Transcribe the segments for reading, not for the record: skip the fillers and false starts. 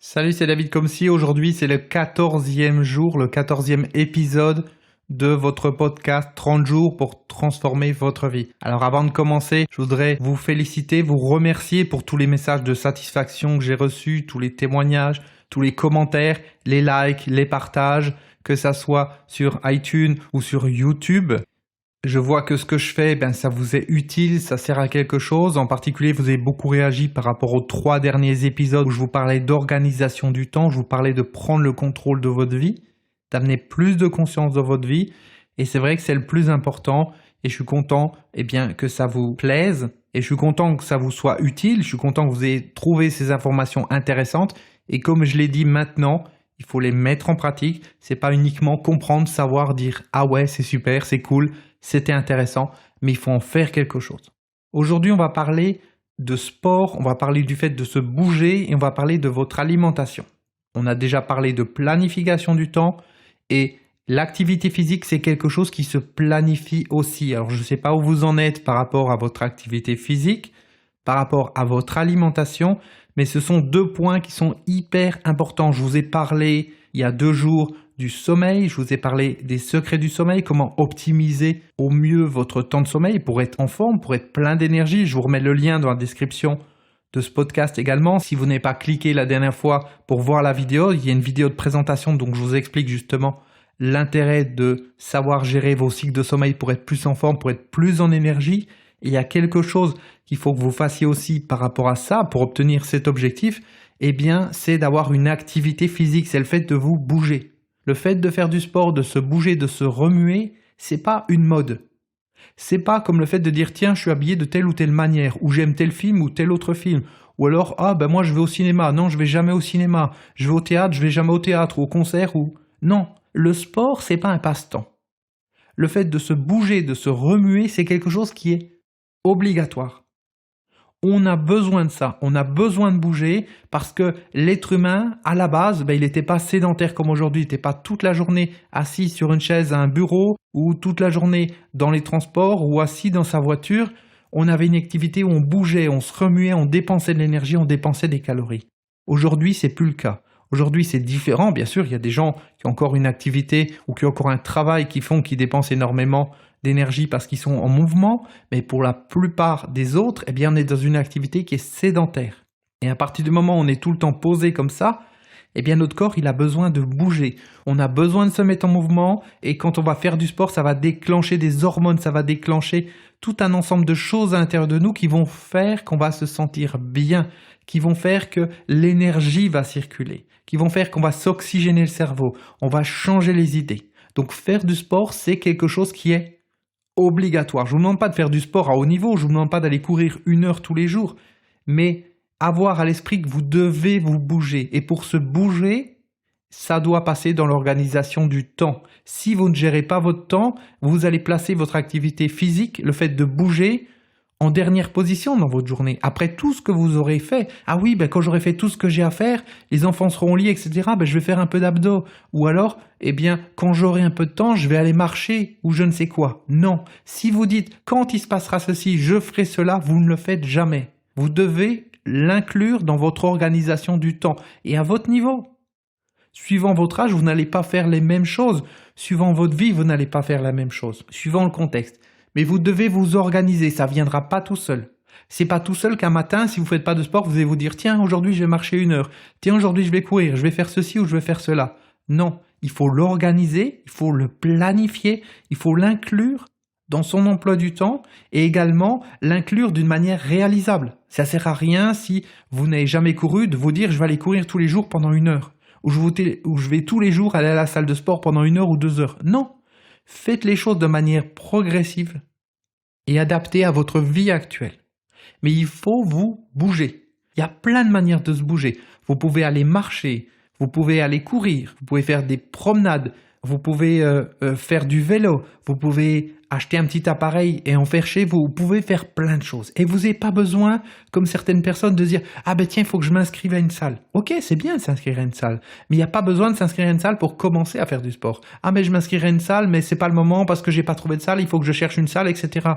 Salut, c'est David Comsi. Aujourd'hui, c'est le 14e jour, le 14e épisode de votre podcast 30 jours pour transformer votre vie. Alors avant de commencer, je voudrais vous féliciter, vous remercier pour tous les messages de satisfaction que j'ai reçus, tous les témoignages, tous les commentaires, les likes, les partages, que ça soit sur iTunes ou sur YouTube. Je vois que ce que je fais, ça vous est utile, ça sert à quelque chose. En particulier, vous avez beaucoup réagi par rapport aux 3 derniers épisodes où je vous parlais d'organisation du temps, je vous parlais de prendre le contrôle de votre vie, d'amener plus de conscience dans votre vie. Et c'est vrai que c'est le plus important. Et je suis content que ça vous plaise. Et je suis content que ça vous soit utile. Je suis content que vous ayez trouvé ces informations intéressantes. Et comme je l'ai dit maintenant, il faut les mettre en pratique. C'est pas uniquement comprendre, savoir, dire « Ah ouais, c'est super, c'est cool ». C'était intéressant, mais il faut en faire quelque chose. Aujourd'hui, on va parler de sport, on va parler du fait de se bouger et on va parler de votre alimentation. On a déjà parlé de planification du temps et l'activité physique, c'est quelque chose qui se planifie aussi. Alors, je ne sais pas où vous en êtes par rapport à votre activité physique, par rapport à votre alimentation, mais ce sont 2 points qui sont hyper importants. Je vous ai parlé il y a 2 jours du sommeil, je vous ai parlé des secrets du sommeil, comment optimiser au mieux votre temps de sommeil pour être en forme, pour être plein d'énergie. Je vous remets le lien dans la description de ce podcast également. Si vous n'avez pas cliqué la dernière fois pour voir la vidéo, il y a une vidéo de présentation, donc je vous explique justement l'intérêt de savoir gérer vos cycles de sommeil pour être plus en forme, pour être plus en énergie. Et il y a quelque chose qu'il faut que vous fassiez aussi par rapport à ça pour obtenir cet objectif, c'est d'avoir une activité physique, c'est le fait de vous bouger. Le fait de faire du sport, de se bouger, de se remuer, c'est pas une mode. C'est pas comme le fait de dire tiens, je suis habillé de telle ou telle manière, ou j'aime tel film ou tel autre film, ou alors moi je vais au cinéma, non je vais jamais au cinéma, je vais au théâtre, je vais jamais au théâtre ou au concert ou non, le sport c'est pas un passe-temps. Le fait de se bouger, de se remuer, c'est quelque chose qui est obligatoire. On a besoin de ça, on a besoin de bouger parce que l'être humain, à la base, il n'était pas sédentaire comme aujourd'hui, il n'était pas toute la journée assis sur une chaise à un bureau ou toute la journée dans les transports ou assis dans sa voiture. On avait une activité où on bougeait, on se remuait, on dépensait de l'énergie, on dépensait des calories. Aujourd'hui, c'est plus le cas. Aujourd'hui, c'est différent. Bien sûr, il y a des gens qui ont encore une activité ou qui ont encore un travail qui dépensent énormément d'énergie parce qu'ils sont en mouvement, mais pour la plupart des autres, on est dans une activité qui est sédentaire. Et à partir du moment où on est tout le temps posé comme ça, notre corps, il a besoin de bouger. On a besoin de se mettre en mouvement et quand on va faire du sport, ça va déclencher des hormones, ça va déclencher tout un ensemble de choses à l'intérieur de nous qui vont faire qu'on va se sentir bien, qui vont faire que l'énergie va circuler, qui vont faire qu'on va s'oxygéner le cerveau, on va changer les idées. Donc faire du sport, c'est quelque chose qui est obligatoire. Je ne vous demande pas de faire du sport à haut niveau, je ne vous demande pas d'aller courir 1 heure tous les jours, mais avoir à l'esprit que vous devez vous bouger. Et pour se bouger, ça doit passer dans l'organisation du temps. Si vous ne gérez pas votre temps, vous allez placer votre activité physique, le fait de bouger, en dernière position dans votre journée. Après tout ce que vous aurez fait, quand j'aurai fait tout ce que j'ai à faire, les enfants seront au lit, etc., je vais faire un peu d'abdos. Ou alors, quand j'aurai un peu de temps, je vais aller marcher ou je ne sais quoi. Non. Si vous dites, quand il se passera ceci, je ferai cela, vous ne le faites jamais. Vous devez l'inclure dans votre organisation du temps et à votre niveau. Suivant votre âge, vous n'allez pas faire les mêmes choses. Suivant votre vie, vous n'allez pas faire la même chose. Suivant le contexte. Mais vous devez vous organiser, ça ne viendra pas tout seul. C'est pas tout seul qu'un matin, si vous ne faites pas de sport, vous allez vous dire « Tiens, aujourd'hui je vais marcher 1 heure. Tiens, aujourd'hui je vais courir, je vais faire ceci ou je vais faire cela. » Non, il faut l'organiser, il faut le planifier, il faut l'inclure dans son emploi du temps et également l'inclure d'une manière réalisable. Ça ne sert à rien si vous n'avez jamais couru de vous dire « Je vais aller courir tous les jours pendant 1 heure. » Ou je vais tous les jours aller à la salle de sport pendant 1 heure ou 2 heures. Non. Faites les choses de manière progressive et adaptée à votre vie actuelle. Mais il faut vous bouger. Il y a plein de manières de se bouger. Vous pouvez aller marcher, vous pouvez aller courir, vous pouvez faire des promenades, vous pouvez faire du vélo, vous pouvez acheter un petit appareil et en faire chez vous. Vous pouvez faire plein de choses. Et vous n'avez pas besoin, comme certaines personnes, de dire « Ah tiens, il faut que je m'inscrive à une salle. » Ok, c'est bien de s'inscrire à une salle. Mais il n'y a pas besoin de s'inscrire à une salle pour commencer à faire du sport. « Ah je m'inscrirai à une salle, mais c'est pas le moment parce que j'ai pas trouvé de salle, il faut que je cherche une salle, etc. »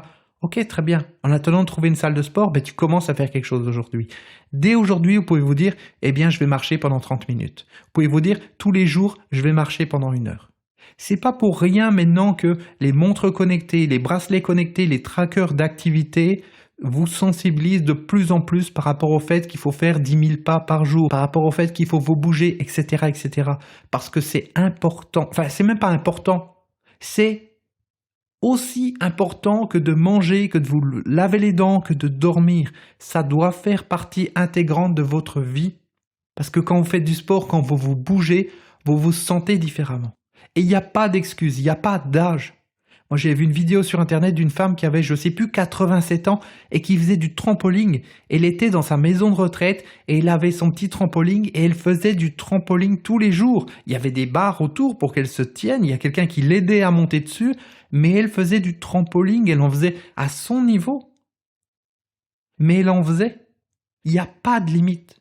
Ok, très bien. En attendant de trouver une salle de sport, tu commences à faire quelque chose aujourd'hui. Dès aujourd'hui, vous pouvez vous dire, eh bien, je vais marcher pendant 30 minutes. Vous pouvez vous dire, tous les jours, je vais marcher pendant 1 heure. C'est pas pour rien maintenant que les montres connectées, les bracelets connectés, les trackers d'activité vous sensibilisent de plus en plus par rapport au fait qu'il faut faire 10 000 pas par jour, par rapport au fait qu'il faut vous bouger, etc., etc. Parce que c'est important. Enfin, c'est même pas important. C'est aussi important que de manger, que de vous laver les dents, que de dormir. Ça doit faire partie intégrante de votre vie. Parce que quand vous faites du sport, quand vous vous bougez, vous vous sentez différemment. Et il n'y a pas d'excuse, il n'y a pas d'âge. Moi, j'ai vu une vidéo sur Internet d'une femme qui avait, je sais plus, 87 ans et qui faisait du trampoline. Elle était dans sa maison de retraite et elle avait son petit trampoline et elle faisait du trampoline tous les jours. Il y avait des barres autour pour qu'elle se tienne. Il y a quelqu'un qui l'aidait à monter dessus, mais elle faisait du trampoline. Elle en faisait à son niveau. Mais elle en faisait. Il n'y a pas de limite.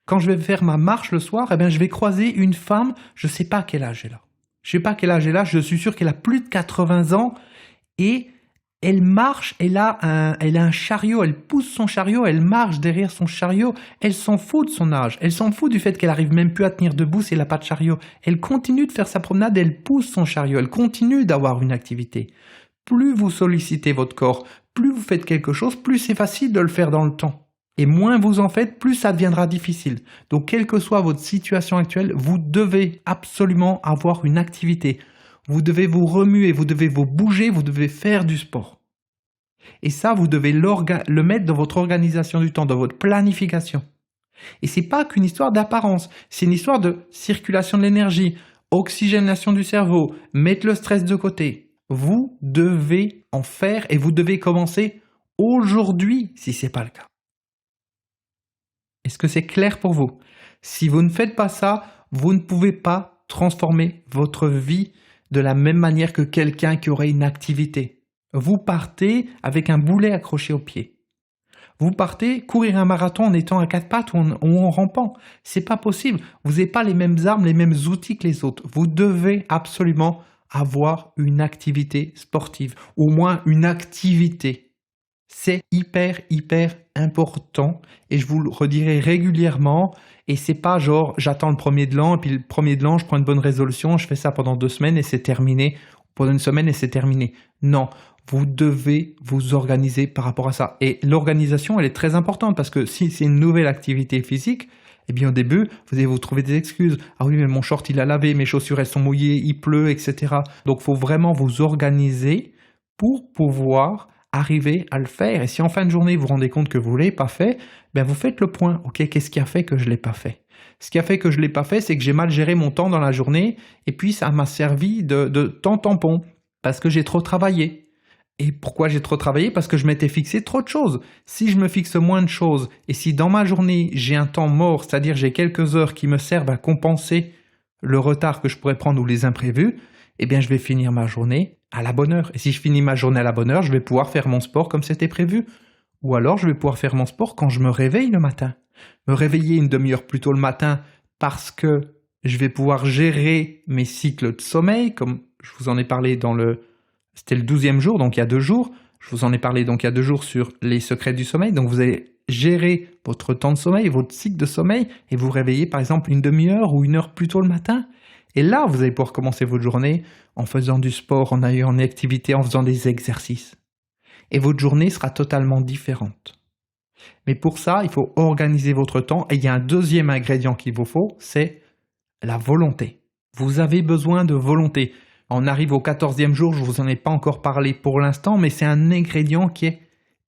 Quand je vais faire ma marche le soir, je vais croiser une femme, je ne sais pas quel âge elle a. Je ne sais pas quel âge elle a, je suis sûr qu'elle a plus de 80 ans et elle marche, elle a un chariot, elle pousse son chariot, elle marche derrière son chariot, elle s'en fout de son âge, elle s'en fout du fait qu'elle arrive même plus à tenir debout si elle n'a pas de chariot. Elle continue de faire sa promenade, elle pousse son chariot, elle continue d'avoir une activité. Plus vous sollicitez votre corps, plus vous faites quelque chose, plus c'est facile de le faire dans le temps. Et moins vous en faites, plus ça deviendra difficile. Donc, quelle que soit votre situation actuelle, vous devez absolument avoir une activité. Vous devez vous remuer, vous devez vous bouger, vous devez faire du sport. Et ça, vous devez le mettre dans votre organisation du temps, dans votre planification. Et c'est pas qu'une histoire d'apparence, c'est une histoire de circulation de l'énergie, oxygénation du cerveau, mettre le stress de côté. Vous devez en faire et vous devez commencer aujourd'hui si ce n'est pas le cas. Est-ce que c'est clair pour vous? Si vous ne faites pas ça, vous ne pouvez pas transformer votre vie de la même manière que quelqu'un qui aurait une activité. Vous partez avec un boulet accroché au pied. Vous partez courir un marathon en étant à 4 pattes ou en rampant. C'est pas possible. Vous n'avez pas les mêmes armes, les mêmes outils que les autres. Vous devez absolument avoir une activité sportive, au moins une activité. C'est hyper important et je vous le redirai régulièrement et c'est pas genre j'attends le premier de l'an et puis le premier de l'an je prends une bonne résolution, je fais ça pendant 2 semaines et c'est terminé, pendant 1 semaine et c'est terminé. Non, vous devez vous organiser par rapport à ça et l'organisation elle est très importante parce que si c'est une nouvelle activité physique, eh bien au début vous allez vous trouver des excuses. Ah oui mais mon short il a lavé, mes chaussures elles sont mouillées, il pleut, etc. Donc il faut vraiment vous organiser pour pouvoir arriver à le faire. Et si en fin de journée, vous vous rendez compte que vous ne l'avez pas fait, vous faites le point. Ok, qu'est-ce qui a fait que je ne l'ai pas fait? Ce qui a fait que je ne l'ai pas fait, c'est que j'ai mal géré mon temps dans la journée et puis ça m'a servi de temps tampon parce que j'ai trop travaillé. Et pourquoi j'ai trop travaillé? Parce que je m'étais fixé trop de choses. Si je me fixe moins de choses et si dans ma journée, j'ai un temps mort, c'est-à-dire j'ai quelques heures qui me servent à compenser le retard que je pourrais prendre ou les imprévus, je vais finir ma journée à la bonne heure. Et si je finis ma journée à la bonne heure, je vais pouvoir faire mon sport comme c'était prévu. Ou alors, je vais pouvoir faire mon sport quand je me réveille le matin. Me réveiller une demi-heure plus tôt le matin parce que je vais pouvoir gérer mes cycles de sommeil, comme je vous en ai parlé c'était le 12e jour, donc il y a 2 jours. Je vous en ai parlé donc il y a 2 jours sur les secrets du sommeil. Donc vous allez gérer votre temps de sommeil, votre cycle de sommeil et vous réveiller par exemple une demi-heure ou 1 heure plus tôt le matin. Et là, vous allez pouvoir commencer votre journée en faisant du sport, en ayant une activité, en faisant des exercices. Et votre journée sera totalement différente. Mais pour ça, il faut organiser votre temps. Et il y a un deuxième ingrédient qu'il vous faut, c'est la volonté. Vous avez besoin de volonté. On arrive au 14e jour, je ne vous en ai pas encore parlé pour l'instant, mais c'est un ingrédient qui est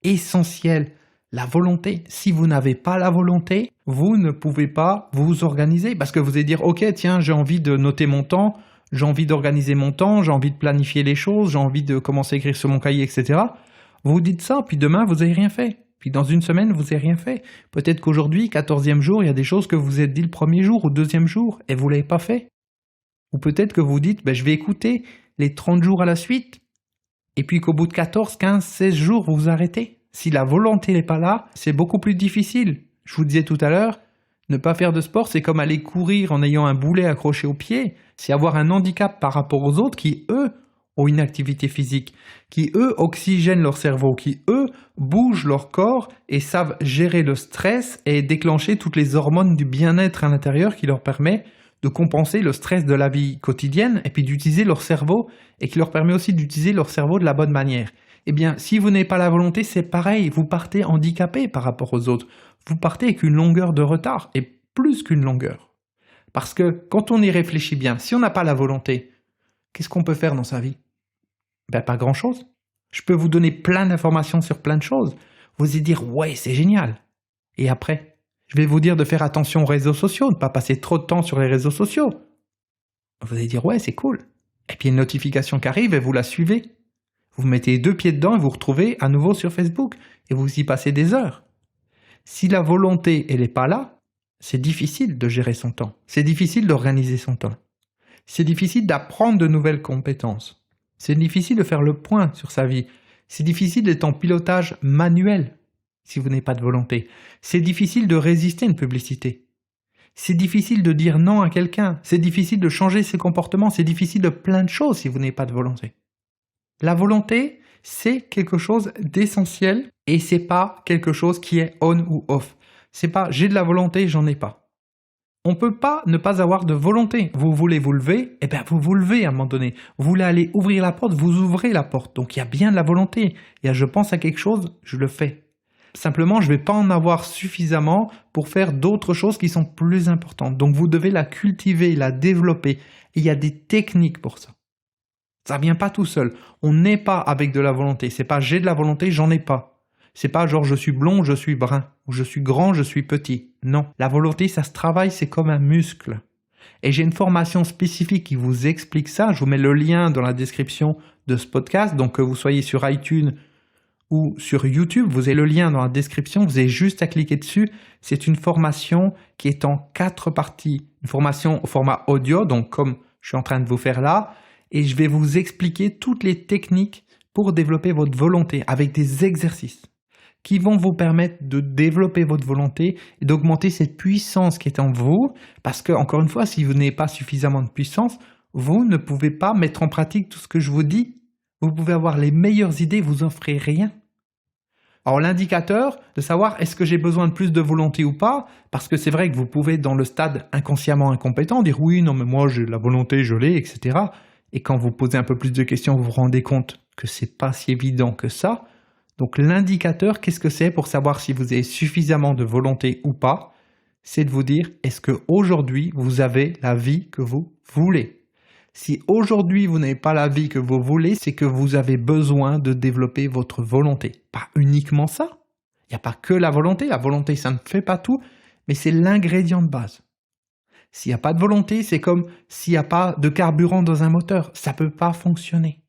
essentiel. La volonté. Si vous n'avez pas la volonté, vous ne pouvez pas vous organiser parce que vous allez dire « Ok, tiens, j'ai envie de noter mon temps, j'ai envie d'organiser mon temps, j'ai envie de planifier les choses, j'ai envie de commencer à écrire sur mon cahier, etc. » Vous dites ça, puis demain, vous n'avez rien fait. Puis dans 1 semaine, vous n'avez rien fait. Peut-être qu'aujourd'hui, 14e jour, il y a des choses que vous vous êtes dit le premier jour ou 2e jour et vous ne l'avez pas fait. Ou peut-être que vous dites « Je vais écouter les 30 jours à la suite. » Et puis qu'au bout de 14, 15, 16 jours, vous vous arrêtez. Si la volonté n'est pas là, c'est beaucoup plus difficile. Je vous disais tout à l'heure, ne pas faire de sport, c'est comme aller courir en ayant un boulet accroché au pied. C'est avoir un handicap par rapport aux autres qui, eux, ont une activité physique, qui eux oxygènent leur cerveau, qui eux bougent leur corps et savent gérer le stress et déclencher toutes les hormones du bien-être à l'intérieur qui leur permet de compenser le stress de la vie quotidienne et puis d'utiliser leur cerveau et qui leur permet aussi d'utiliser leur cerveau de la bonne manière. Eh bien, si vous n'avez pas la volonté, c'est pareil, vous partez handicapé par rapport aux autres. Vous partez avec une longueur de retard et plus qu'une longueur. Parce que quand on y réfléchit bien, si on n'a pas la volonté, qu'est-ce qu'on peut faire dans sa vie? Ben, pas grand-chose. Je peux vous donner plein d'informations sur plein de choses. Vous allez dire, ouais, c'est génial. Et après, je vais vous dire de faire attention aux réseaux sociaux, de ne pas passer trop de temps sur les réseaux sociaux. Vous allez dire, ouais, c'est cool. Et puis il y a une notification qui arrive et vous la suivez. Vous mettez 2 pieds dedans et vous vous retrouvez à nouveau sur Facebook et vous y passez des heures. Si la volonté, elle n'est pas là, c'est difficile de gérer son temps. C'est difficile d'organiser son temps. C'est difficile d'apprendre de nouvelles compétences. C'est difficile de faire le point sur sa vie. C'est difficile d'être en pilotage manuel si vous n'avez pas de volonté. C'est difficile de résister à une publicité. C'est difficile de dire non à quelqu'un. C'est difficile de changer ses comportements. C'est difficile de plein de choses si vous n'avez pas de volonté. La volonté, c'est quelque chose d'essentiel et c'est pas quelque chose qui est on ou off. C'est pas j'ai de la volonté, j'en ai pas. On peut pas ne pas avoir de volonté. Vous voulez vous lever, eh bien vous vous levez à un moment donné. Vous voulez aller ouvrir la porte, vous ouvrez la porte. Donc il y a bien de la volonté. Il y a je pense à quelque chose, je le fais. Simplement, je vais pas en avoir suffisamment pour faire d'autres choses qui sont plus importantes. Donc vous devez la cultiver, la développer. Et il y a des techniques pour ça. Ça vient pas tout seul. On n'est pas avec de la volonté. C'est pas j'ai de la volonté, j'en ai pas. C'est pas genre je suis blond, je suis brun. Ou je suis grand, je suis petit. Non. La volonté, ça se travaille, c'est comme un muscle. Et j'ai une formation spécifique qui vous explique ça. Je vous mets le lien dans la description de ce podcast. Donc que vous soyez sur iTunes ou sur YouTube, vous avez le lien dans la description. Vous avez juste à cliquer dessus. C'est une formation qui est en 4 parties. Une formation au format audio, donc comme je suis en train de vous faire là. Et je vais vous expliquer toutes les techniques pour développer votre volonté avec des exercices qui vont vous permettre de développer votre volonté et d'augmenter cette puissance qui est en vous. Parce que, encore une fois, si vous n'avez pas suffisamment de puissance, vous ne pouvez pas mettre en pratique tout ce que je vous dis. Vous pouvez avoir les meilleures idées, vous n'en ferez rien. Alors l'indicateur de savoir est-ce que j'ai besoin de plus de volonté ou pas, parce que c'est vrai que vous pouvez dans le stade inconsciemment incompétent dire oui, non mais moi j'ai de la volonté, je l'ai, etc. Et quand vous posez un peu plus de questions, vous vous rendez compte que c'est pas si évident que ça. Donc l'indicateur, qu'est-ce que c'est pour savoir si vous avez suffisamment de volonté ou pas? C'est de vous dire, est-ce qu'aujourd'hui vous avez la vie que vous voulez? Si aujourd'hui vous n'avez pas la vie que vous voulez, c'est que vous avez besoin de développer votre volonté. Pas uniquement ça. Il n'y a pas que la volonté. La volonté, ça ne fait pas tout, mais c'est l'ingrédient de base. S'il n'y a pas de volonté, c'est comme s'il n'y a pas de carburant dans un moteur. Ça ne peut pas fonctionner.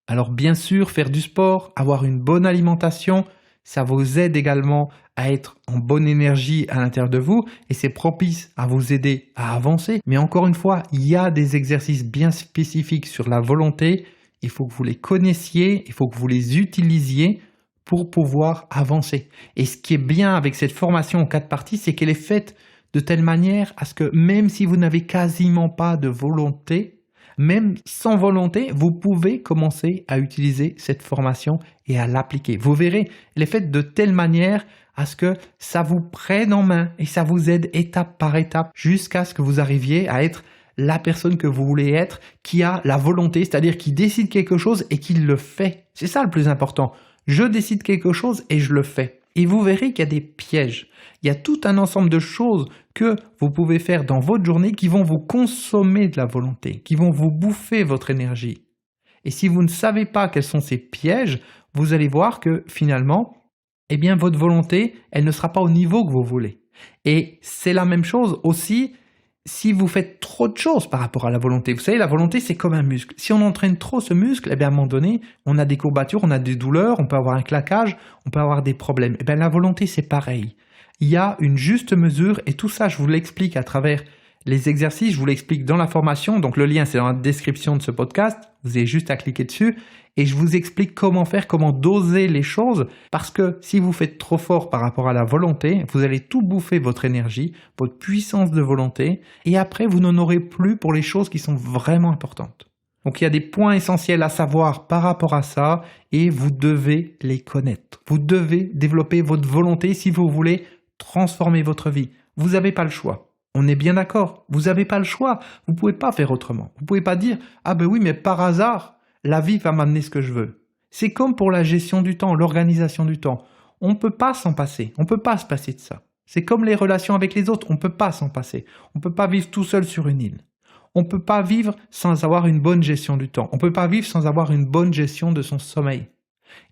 Alors bien sûr, faire du sport, avoir une bonne alimentation, ça vous aide également à être en bonne énergie à l'intérieur de vous et c'est propice à vous aider à avancer. Mais encore une fois, il y a des exercices bien spécifiques sur la volonté. Il faut que vous les connaissiez, il faut que vous les utilisiez pour pouvoir avancer. Et ce qui est bien avec cette formation en 4 parties, c'est qu'elle est faite de telle manière à ce que même si vous n'avez quasiment pas de volonté, même sans volonté, vous pouvez commencer à utiliser cette formation et à l'appliquer. Vous verrez, elle est faite de telle manière à ce que ça vous prenne en main et ça vous aide étape par étape jusqu'à ce que vous arriviez à être la personne que vous voulez être, qui a la volonté, c'est-à-dire qui décide quelque chose et qui le fait. C'est ça le plus important. Je décide quelque chose et je le fais. Et vous verrez qu'il y a des pièges. Il y a tout un ensemble de choses que vous pouvez faire dans votre journée qui vont vous consommer de la volonté, qui vont vous bouffer votre énergie. Et si vous ne savez pas quels sont ces pièges, vous allez voir que finalement, eh bien, votre volonté, elle ne sera pas au niveau que vous voulez. Et c'est la même chose aussi si vous faites trop de choses par rapport à la volonté. Vous savez, la volonté, c'est comme un muscle. Si on entraîne trop ce muscle, eh bien, à un moment donné, on a des courbatures, on a des douleurs, on peut avoir un claquage, on peut avoir des problèmes. Eh bien, la volonté, c'est pareil. Il y a une juste mesure et tout ça, je vous l'explique à travers les exercices, je vous l'explique dans la formation. Donc, le lien, c'est dans la description de ce podcast. Vous avez juste à cliquer dessus et je vous explique comment faire, comment doser les choses parce que si vous faites trop fort par rapport à la volonté, vous allez tout bouffer votre énergie, votre puissance de volonté et après, vous n'en aurez plus pour les choses qui sont vraiment importantes. Donc il y a des points essentiels à savoir par rapport à ça et vous devez les connaître. Vous devez développer votre volonté si vous voulez transformer votre vie. Vous n'avez pas le choix. On est bien d'accord, vous n'avez pas le choix. Vous ne pouvez pas faire autrement. Vous ne pouvez pas dire « Ah ben oui, mais par hasard, la vie va m'amener ce que je veux ». C'est comme pour la gestion du temps, l'organisation du temps. On ne peut pas s'en passer. On ne peut pas se passer de ça. C'est comme les relations avec les autres. On ne peut pas s'en passer. On ne peut pas vivre tout seul sur une île. On ne peut pas vivre sans avoir une bonne gestion du temps. On ne peut pas vivre sans avoir une bonne gestion de son sommeil.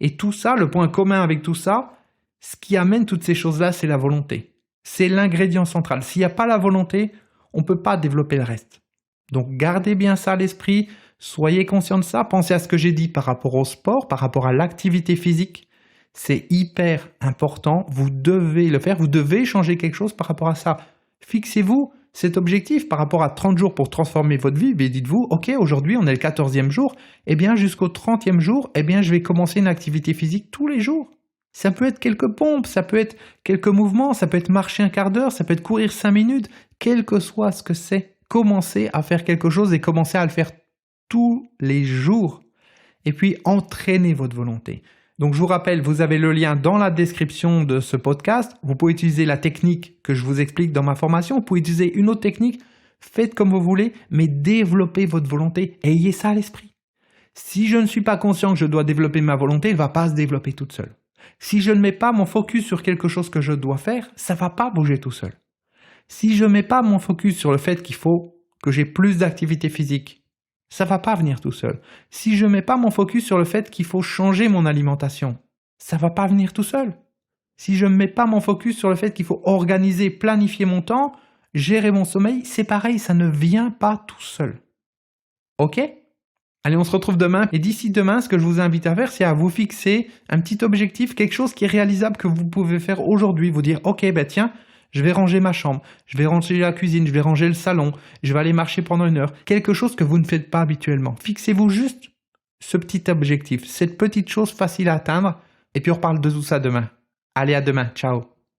Et tout ça, le point commun avec tout ça, ce qui amène toutes ces choses-là, c'est la volonté. C'est l'ingrédient central. S'il n'y a pas la volonté, on ne peut pas développer le reste. Donc gardez bien ça à l'esprit, soyez conscient de ça, pensez à ce que j'ai dit par rapport au sport, par rapport à l'activité physique. C'est hyper important, vous devez le faire, vous devez changer quelque chose par rapport à ça. Fixez-vous cet objectif par rapport à 30 jours pour transformer votre vie, et dites-vous, ok, aujourd'hui on est le 14e jour, eh bien jusqu'au 30e jour, eh bien je vais commencer une activité physique tous les jours. Ça peut être quelques pompes, ça peut être quelques mouvements, ça peut être marcher un quart d'heure, ça peut être courir 5 minutes, quel que soit ce que c'est. Commencez à faire quelque chose et commencez à le faire tous les jours. Et puis entraînez votre volonté. Donc je vous rappelle, vous avez le lien dans la description de ce podcast. Vous pouvez utiliser la technique que je vous explique dans ma formation. Vous pouvez utiliser une autre technique. Faites comme vous voulez, mais développez votre volonté. Ayez ça à l'esprit. Si je ne suis pas conscient que je dois développer ma volonté, elle ne va pas se développer toute seule. Si je ne mets pas mon focus sur quelque chose que je dois faire, ça ne va pas bouger tout seul. Si je ne mets pas mon focus sur le fait qu'il faut que j'ai plus d'activité physique, ça ne va pas venir tout seul. Si je ne mets pas mon focus sur le fait qu'il faut changer mon alimentation, ça ne va pas venir tout seul. Si je ne mets pas mon focus sur le fait qu'il faut organiser, planifier mon temps, gérer mon sommeil, c'est pareil, ça ne vient pas tout seul. Ok ? Allez, on se retrouve demain. Et d'ici demain, ce que je vous invite à faire, c'est à vous fixer un petit objectif, quelque chose qui est réalisable que vous pouvez faire aujourd'hui. Vous dire, ok, ben tiens, je vais ranger ma chambre, je vais ranger la cuisine, je vais ranger le salon, je vais aller marcher pendant 1 heure. Quelque chose que vous ne faites pas habituellement. Fixez-vous juste ce petit objectif, cette petite chose facile à atteindre. Et puis on reparle de tout ça demain. Allez, à demain. Ciao.